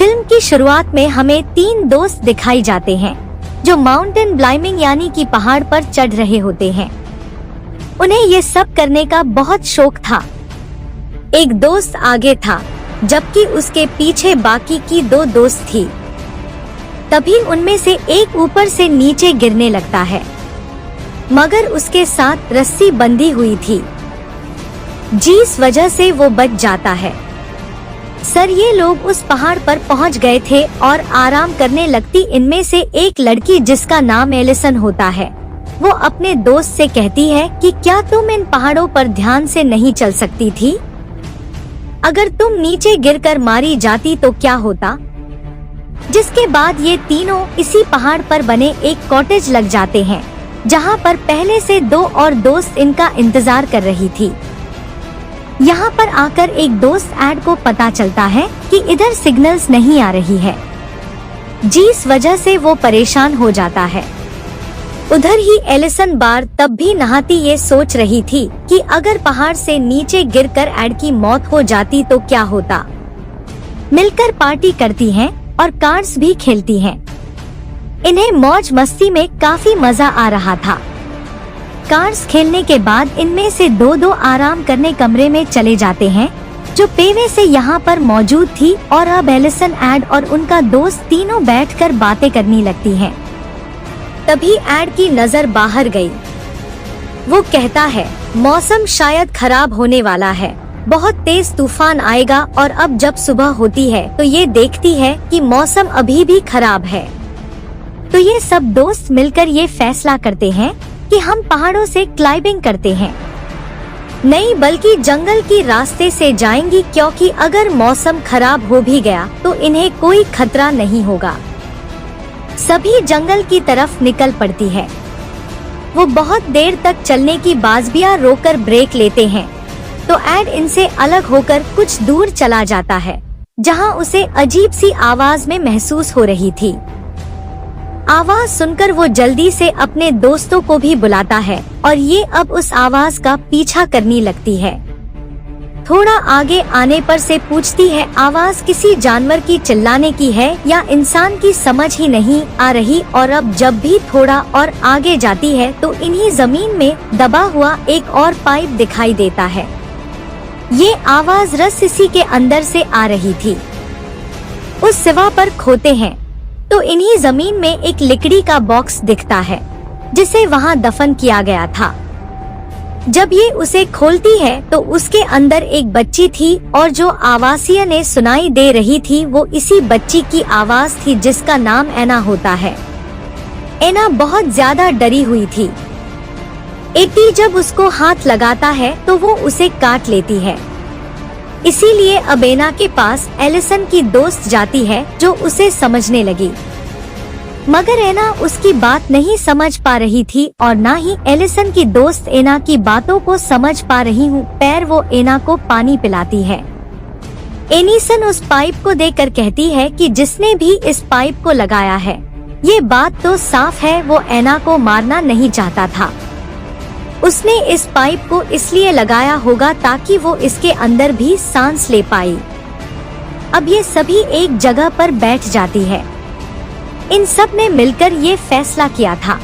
Film की शुरुआत में हमें 3 दोस्त दिखाई जाते हैं जो माउंटेन क्लाइंबिंग यानी कि पहाड़ पर चढ़ रहे होते हैं। उन्हें ये सब करने का बहुत शौक था। एक दोस्त आगे था जबकि उसके पीछे बाकी की 2 दोस्त थी। तभी उनमें से एक ऊपर से नीचे गिरने लगता है, मगर उसके साथ रस्सी बंधी हुई थी जिस वजह से वो बच जाता है। सर ये लोग उस पहाड़ पर पहुंच गए थे और आराम करने लगती इनमें से एक लड़की जिसका नाम एलिसन होता है, वो अपने दोस्त से कहती है कि क्या तुम इन पहाड़ों पर ध्यान से नहीं चल सकती थी? अगर तुम नीचे गिरकर मारी जाती तो क्या होता? जिसके बाद ये तीनों इसी पहाड़ पर बने एक कॉटेज लग जाते हैं जहाँ पर पहले से 2 और दोस्त इनका इंतजार कर रही थी। यहाँ पर आकर एक दोस्त एड को पता चलता है कि इधर सिग्नल्स नहीं आ रही है, जिस वजह से वो परेशान हो जाता है। उधर ही एलिसन बार तब भी नहाती ये सोच रही थी कि अगर पहाड़ से नीचे गिरकर एड की मौत हो जाती तो क्या होता। मिलकर पार्टी करती हैं और कार्ड्स भी खेलती हैं। इन्हें मौज मस्ती में काफी मजा आ रहा था। कार्ड्स खेलने के बाद इनमें से 2 आराम करने कमरे में चले जाते हैं जो पहले से यहाँ पर मौजूद थी, और अब एलिसन एड और उनका दोस्त तीनों बैठकर बातें करने लगती हैं। तभी एड की नजर बाहर गई। वो कहता है मौसम शायद खराब होने वाला है, बहुत तेज तूफान आएगा। और अब जब सुबह होती है तो ये देखती है कि मौसम अभी भी खराब है। तो ये सब दोस्त मिलकर ये फैसला करते हैं कि हम पहाड़ों से क्लाइंबिंग करते हैं, नहीं बल्कि जंगल की रास्ते से जाएंगी, क्योंकि अगर मौसम खराब हो भी गया तो इन्हें कोई खतरा नहीं होगा। सभी जंगल की तरफ निकल पड़ती है। वो बहुत देर तक चलने की बाज़बिया रोकर ब्रेक लेते हैं तो एड इनसे अलग होकर कुछ दूर चला जाता है जहां उसे अजीब सी आवाज में महसूस हो रही थी। आवाज सुनकर वो जल्दी से अपने दोस्तों को भी बुलाता है और ये अब उस आवाज का पीछा करने लगती है। थोड़ा आगे आने पर से पूछती है आवाज किसी जानवर की चिल्लाने की है या इंसान की, समझ ही नहीं आ रही। और अब जब भी थोड़ा और आगे जाती है तो इन्हीं जमीन में दबा हुआ एक और पाइप दिखाई देता है। ये आवाज रस्सी के अंदर से आ रही थी। उस सिवा पर खोते हैं तो इन्हीं जमीन में एक लकड़ी का बॉक्स दिखता है जिसे वहां दफन किया गया था। जब ये उसे खोलती है तो उसके अंदर एक बच्ची थी और जो आवासीय ने सुनाई दे रही थी वो इसी बच्ची की आवाज थी जिसका नाम एना होता है। एना बहुत ज्यादा डरी हुई थी। एटी जब उसको हाथ लगाता है तो वो उसे काट लेती है। इसीलिए अब एना के पास एलिसन की दोस्त जाती है जो उसे समझने लगी, मगर एना उसकी बात नहीं समझ पा रही थी और ना ही एलिसन की दोस्त एना की बातों को समझ पा रही हूँ। पैर वो एना को पानी पिलाती है। एनिसन उस पाइप को देखकर कहती है कि जिसने भी इस पाइप को लगाया है, ये बात तो साफ है वो एना को मारना नहीं चाहता था। उसने इस पाइप को इसलिए लगाया होगा ताकि वो इसके अंदर भी सांस ले पाई। अब ये सभी एक जगह पर बैठ जाती है। इन सब ने मिलकर ये फैसला किया था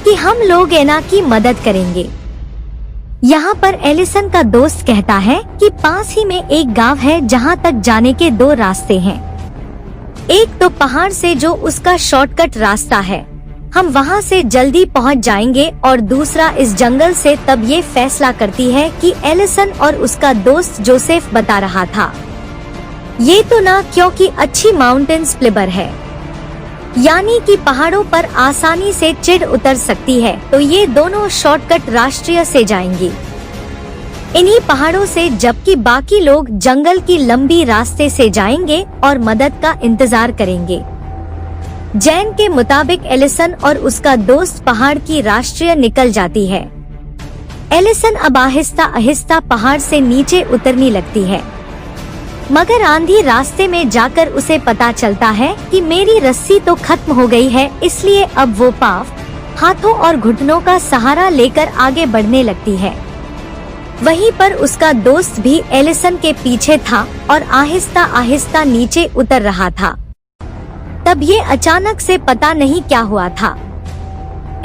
कि हम लोग एना की मदद करेंगे। यहाँ पर एलिसन का दोस्त कहता है कि पास ही में एक गांव है जहाँ तक जाने के 2 रास्ते हैं। एक तो पहाड़ से जो उसका शॉर्टकट रास्ता है, हम वहाँ से जल्दी पहुँच जाएंगे, और दूसरा इस जंगल से। तब ये फैसला करती है कि एलिसन और उसका दोस्त जोसेफ बता रहा था ये तो ना, क्योंकि अच्छी माउंटेन क्लाइंबर है, यानी कि पहाड़ों पर आसानी से चढ़ उतर सकती है, तो ये दोनों शॉर्टकट राष्ट्रीय से जाएंगी इन्हीं पहाड़ों से, जबकि बाकी लोग जंगल की लंबी रास्ते से जाएंगे और मदद का इंतजार करेंगे। जैन के मुताबिक एलिसन और उसका दोस्त पहाड़ की राष्ट्रीय निकल जाती है। एलिसन अब आहिस्ता आहिस्ता पहाड़ से नीचे उतरने लगती है, मगर आंधी रास्ते में जाकर उसे पता चलता है कि मेरी रस्सी तो खत्म हो गई है। इसलिए अब वो पाँव, हाथों और घुटनों का सहारा लेकर आगे बढ़ने लगती है। वहीं पर उसका दोस्त भी एलिसन के पीछे था और आहिस्ता आहिस्ता नीचे उतर रहा था। तब ये अचानक से पता नहीं क्या हुआ था,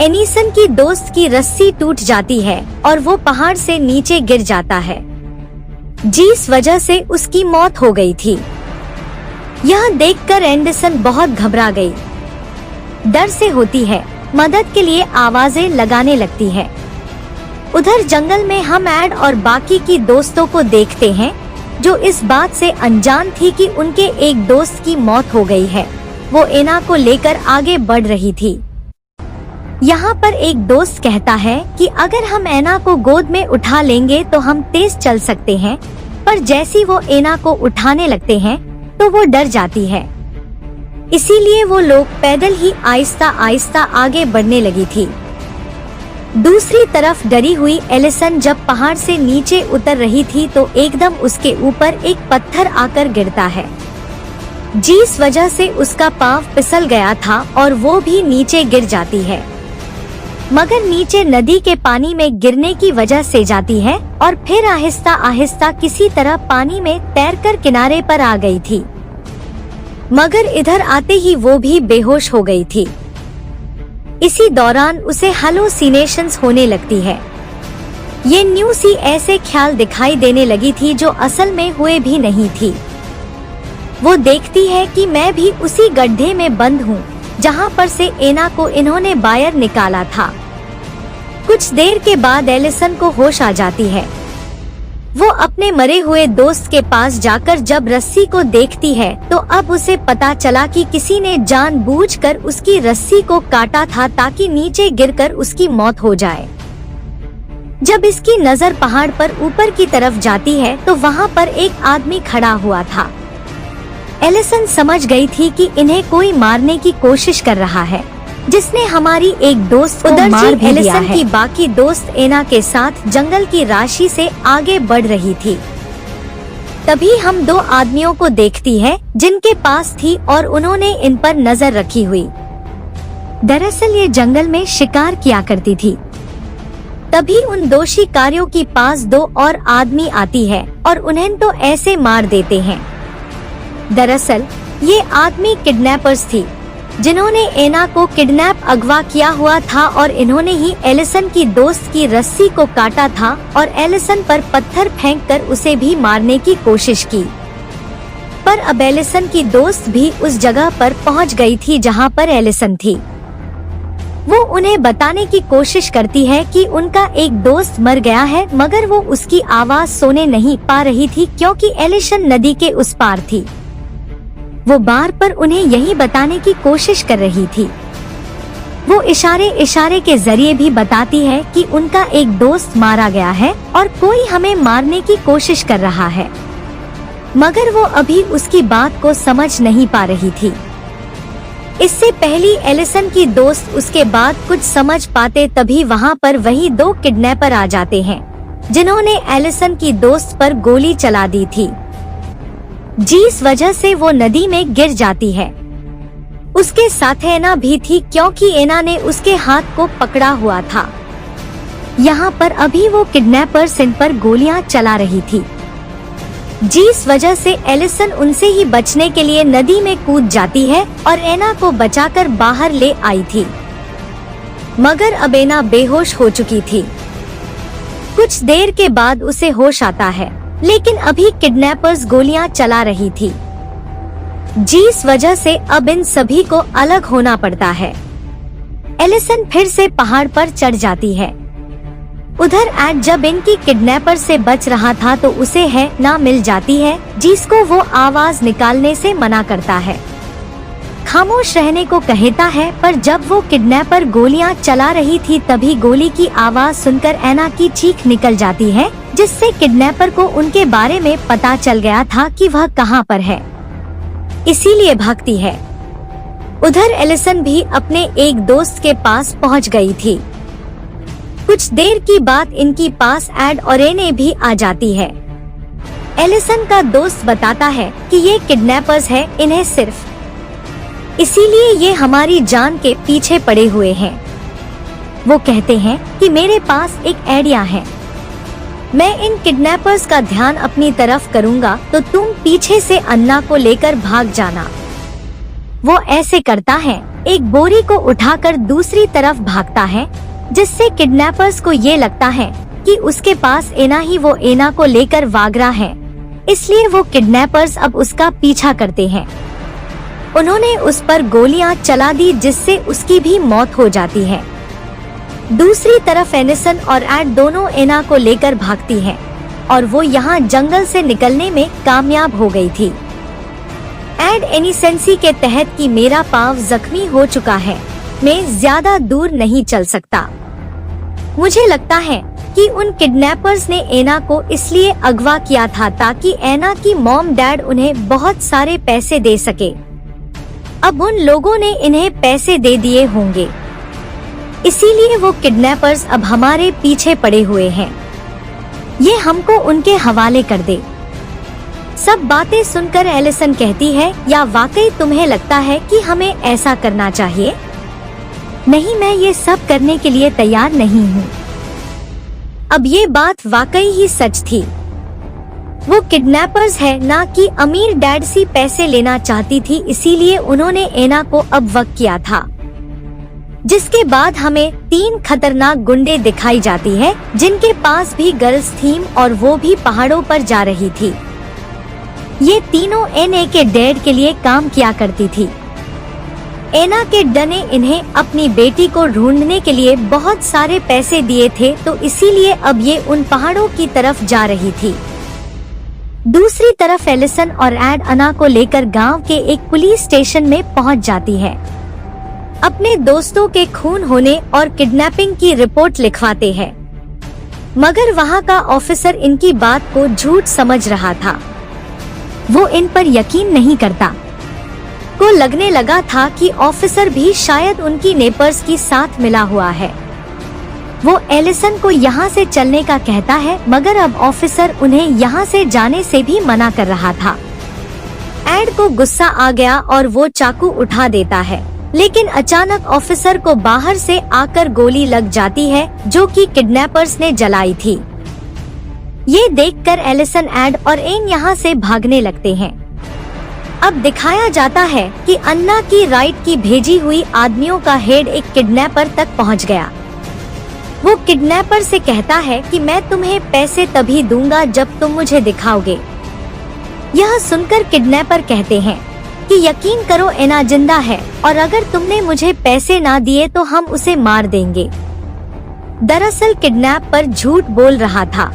एलिसन की दोस्त की रस्सी टूट जाती है और वो पहाड़ से नीचे गिर जाता है, जिस वजह से उसकी मौत हो गई थी। यह देखकर एंडरसन बहुत घबरा गई, डर से होती है, मदद के लिए आवाजें लगाने लगती है। उधर जंगल में हम एड और बाकी की दोस्तों को देखते हैं जो इस बात से अनजान थी कि उनके एक दोस्त की मौत हो गई है। वो एना को लेकर आगे बढ़ रही थी। यहाँ पर एक दोस्त कहता है कि अगर हम एना को गोद में उठा लेंगे तो हम तेज चल सकते हैं, पर जैसी वो एना को उठाने लगते हैं तो वो डर जाती है। इसीलिए वो लोग पैदल ही आहिस्ता आहिस्ता आगे बढ़ने लगी थी। दूसरी तरफ डरी हुई एलिसन जब पहाड़ से नीचे उतर रही थी तो एकदम उसके ऊपर एक पत्थर आकर गिरता है, जिस वजह से उसका पांव फिसल गया था और वो भी नीचे गिर जाती है, मगर नीचे नदी के पानी में गिरने की वजह से जाती है और फिर आहिस्ता आहिस्ता किसी तरह पानी में तैरकर किनारे पर आ गई थी। मगर इधर आते ही वो भी बेहोश हो गई थी। इसी दौरान उसे हेलुसिनेशंस होने लगती है। ये न्यू सी ऐसे ख्याल दिखाई देने लगी थी जो असल में हुए भी नहीं थी। वो देखती है कि मैं भी उसी गड्ढे में बंद हूँ जहाँ पर से एना को इन्होंने बाहर निकाला था। कुछ देर के बाद एलिसन को होश आ जाती है। वो अपने मरे हुए दोस्त के पास जाकर जब रस्सी को देखती है तो अब उसे पता चला कि किसी ने जानबूझकर उसकी रस्सी को काटा था ताकि नीचे गिरकर उसकी मौत हो जाए। जब इसकी नजर पहाड़ पर ऊपर की तरफ जाती है तो वहाँ पर एक आदमी खड़ा हुआ था। एलिसन समझ गई थी कि इन्हें कोई मारने की कोशिश कर रहा है, जिसने हमारी एक दोस्त को मार भी दिया है। की बाकी दोस्त एना के साथ जंगल की राशि से आगे बढ़ रही थी। तभी हम दो आदमियों को देखती है जिनके पास थी और उन्होंने इन पर नजर रखी हुई। दरअसल ये जंगल में शिकार किया करती थी। तभी उन दो शिकारियों के पास दो और आदमी आती है और उन्हें तो ऐसे मार देते हैं। दरअसल ये आदमी किडनैपर्स थी जिन्होंने एना को किडनैप अगवा किया हुआ था और इन्होंने ही एलिसन की दोस्त की रस्सी को काटा था और एलिसन पर पत्थर फेंककर उसे भी मारने की कोशिश की। पर अब एलिसन की दोस्त भी उस जगह पर पहुंच गई थी जहां पर एलिसन थी। वो उन्हें बताने की कोशिश करती है कि उनका एक दोस्त मर गया है, मगर वो उसकी आवाज सुने नहीं पा रही थी क्योंकि एलिसन नदी के उस पार थी। वो बार पर उन्हें यही बताने की कोशिश कर रही थी। वो इशारे इशारे के जरिए भी बताती है कि उनका एक दोस्त मारा गया है और कोई हमें मारने की कोशिश कर रहा है, मगर वो अभी उसकी बात को समझ नहीं पा रही थी। इससे पहली एलिसन की दोस्त उसके बाद कुछ समझ पाते तभी वहाँ पर वही दो किडनैपर आ जाते हैं जिन्होंने एलिसन की दोस्त पर गोली चला दी थी, जिस वजह से वो नदी में गिर जाती है। उसके साथ एना भी थी क्योंकि एना ने उसके हाथ को पकड़ा हुआ था। यहाँ पर अभी वो किडनैपर्स इन पर गोलियां चला रही थी, जिस वजह से एलिसन उनसे ही बचने के लिए नदी में कूद जाती है और एना को बचाकर बाहर ले आई थी, मगर अब एना बेहोश हो चुकी थी। कुछ देर के बाद उसे होश आता है, लेकिन अभी किडनैपर्स गोलियां चला रही थी, जिस वजह से अब इन सभी को अलग होना पड़ता है। एलिसन फिर से पहाड़ पर चढ़ जाती है। उधर एड जब इनकी किडनैपर से बच रहा था तो उसे है ना मिल जाती है, जिसको वो आवाज निकालने से मना करता है, खामोश रहने को कहता है। पर जब वो किडनैपर गोलियां चला रही थी तभी गोली की आवाज सुनकर एना की चीख निकल जाती है, जिससे किडनैपर को उनके बारे में पता चल गया था कि वह कहां पर है, इसीलिए भागती है। उधर एलिसन भी अपने एक दोस्त के पास पहुंच गई थी। कुछ देर की बाद इनकी पास एड और एने भी आ जाती है। एलिसन का दोस्त बताता है कि ये किडनैपर्स हैं, इन्हें सिर्फ इसीलिए ये हमारी जान के पीछे पड़े हुए हैं। वो कहते हैं कि मेरे पास एक आइडिया है। मैं इन किडनैपर्स का ध्यान अपनी तरफ करूंगा तो तुम पीछे से अन्ना को लेकर भाग जाना। वो ऐसे करता है, एक बोरी को उठाकर दूसरी तरफ भागता है, जिससे किडनैपर्स को ये लगता है कि उसके पास एना ही वो एना को लेकर भाग रहा है, इसलिए वो किडनैपर्स अब उसका पीछा करते हैं। उन्होंने उस पर गोलियां चला दी, जिससे उसकी भी मौत हो जाती है। दूसरी तरफ एनिसन और एड दोनों एना को लेकर भागती हैं और वो यहाँ जंगल से निकलने में कामयाब हो गई थी। एड एनिसेंसी के तहत कि मेरा पाँव जख्मी हो चुका है, मैं ज्यादा दूर नहीं चल सकता। मुझे लगता है कि उन किडनैपर्स ने एना को इसलिए अगवा किया था ताकि एना की मॉम डैड उन्हें बहुत सारे पैसे दे सके। अब उन लोगों ने इन्हें पैसे दे दिए होंगे, इसीलिए वो किडनैपर्स अब हमारे पीछे पड़े हुए हैं। ये हमको उनके हवाले कर दे। सब बातें सुनकर एलिसन कहती है, या वाकई तुम्हें लगता है कि हमें ऐसा करना चाहिए? नहीं, मैं ये सब करने के लिए तैयार नहीं हूँ। अब ये बात वाकई ही सच थी। वो किडनैपर्स है ना कि अमीर डैड से पैसे लेना चाहती थी, इसीलिए उन्होंने एना को अब वक्त किया था। जिसके बाद हमें 3 खतरनाक गुंडे दिखाई जाती है, जिनके पास भी गर्ल्स थीं और वो भी पहाड़ों पर जा रही थी। ये तीनों एना के डैड के लिए काम किया करती थी। एना के डैड ने इन्हें अपनी बेटी को ढूंढने के लिए बहुत सारे पैसे दिए थे, तो इसीलिए अब ये उन पहाड़ों की तरफ जा रही थी। दूसरी तरफ एलिसन और एड अन्ना को लेकर गांव के एक पुलिस स्टेशन में पहुंच जाती है। अपने दोस्तों के खून होने और किडनैपिंग की रिपोर्ट लिखवाते हैं, मगर वहां का ऑफिसर इनकी बात को झूठ समझ रहा था। वो इन पर यकीन नहीं करता। को लगने लगा था कि ऑफिसर भी शायद उनकी नेपर्स की साथ मिला हुआ है। वो एलिसन को यहाँ से चलने का कहता है, मगर अब ऑफिसर उन्हें यहाँ से जाने से भी मना कर रहा था। एड को गुस्सा आ गया और वो चाकू उठा देता है, लेकिन अचानक ऑफिसर को बाहर से आकर गोली लग जाती है, जो कि किडनैपर्स ने जलाई थी। ये देखकर एलिसन, एड और एन यहाँ से भागने लगते हैं। अब दिखाया जाता है कि अन्ना की राइट की भेजी हुई आदमियों का हेड एक किडनैपर तक पहुँच गया। वो किडनैपर से कहता है कि मैं तुम्हें पैसे तभी दूंगा जब तुम मुझे दिखाओगे। यह सुनकर किडनैपर कहते हैं कि यकीन करो, एना जिंदा है और अगर तुमने मुझे पैसे ना दिए तो हम उसे मार देंगे। दरअसल किडनैपर झूठ बोल रहा था।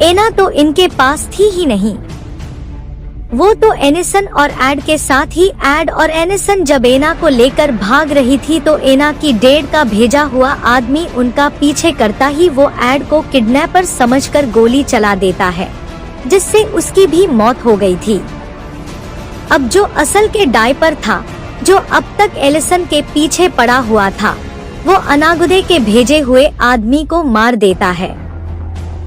एना तो इनके पास थी ही नहीं। वो तो एनिसन और एड के साथ ही। एड और एनिसन जब एना को लेकर भाग रही थी तो एना की डैड का भेजा हुआ आदमी उनका पीछे करता ही वो एड को किडनैपर समझकर गोली चला देता है, जिससे उसकी भी मौत हो गई थी। अब जो असल के डायपर था, जो अब तक एलिसन के पीछे पड़ा हुआ था, वो अनागुदे के भेजे हुए आदमी को मार देता है।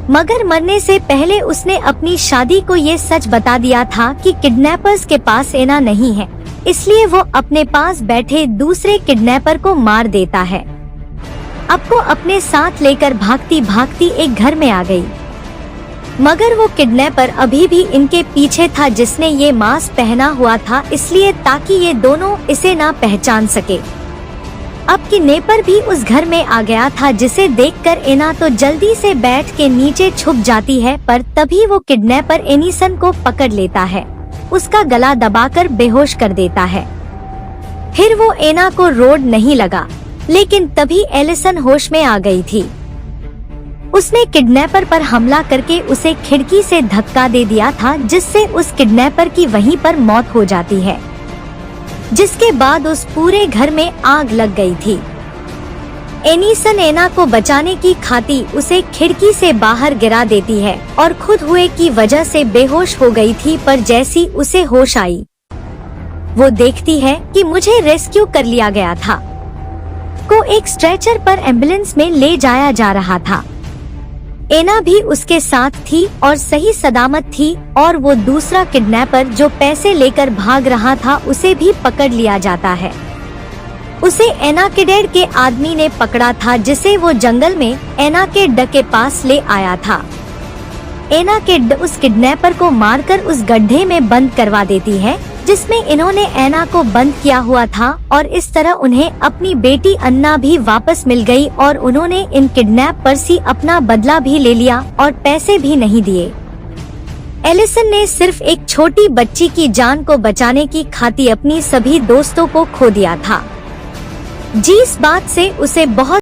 मगर मरने से पहले उसने अपनी शादी को ये सच बता दिया था कि किडनैपर्स के पास एना नहीं है, इसलिए वो अपने पास बैठे दूसरे किडनैपर को मार देता है। अब को अपने साथ लेकर भागती भागती एक घर में आ गई, मगर वो किडनैपर अभी भी इनके पीछे था, जिसने ये मास्क पहना हुआ था, इसलिए ताकि ये दोनों इसे ना पहचान सके। अब किडनैपर भी उस घर में आ गया था, जिसे देखकर एना तो जल्दी से बैठ के नीचे छुप जाती है, पर तभी वो किडनैपर एनिसन को पकड़ लेता है, उसका गला दबाकर बेहोश कर देता है। फिर वो एना को रोड नहीं लगा, लेकिन तभी एलिसन होश में आ गई थी। उसने किडनैपर पर हमला करके उसे खिड़की से धक्का दे दिया था, जिससे उस किडनैपर की वहीं पर मौत हो जाती है, जिसके बाद उस पूरे घर में आग लग गई थी। एनिसन एना को बचाने की खातिर उसे खिड़की से बाहर गिरा देती है और खुद हुए की वजह से बेहोश हो गई थी, पर जैसी उसे होश आई, वो देखती है कि मुझे रेस्क्यू कर लिया गया था। को एक स्ट्रेचर पर एम्बुलेंस में ले जाया जा रहा था। एना भी उसके साथ थी और सही सलामत थी, और वो दूसरा किडनैपर जो पैसे लेकर भाग रहा था उसे भी पकड़ लिया जाता है। उसे एना के डैड के आदमी ने पकड़ा था, जिसे वो जंगल में एना के डैड के पास ले आया था। एना किड उस किडनैपर को मारकर उस गड्ढे में बंद करवा देती है जिसमें इन्होंने एना को बंद किया हुआ था, और इस तरह उन्हें अपनी बेटी अन्ना भी वापस मिल गई और उन्होंने इन किडनैपर से अपना बदला भी ले लिया और पैसे भी नहीं दिए। एलिसन ने सिर्फ एक छोटी बच्ची की जान को बचाने की खातिर अपनी सभी दोस्तों को खो दिया था। इस बात से उसे बहुत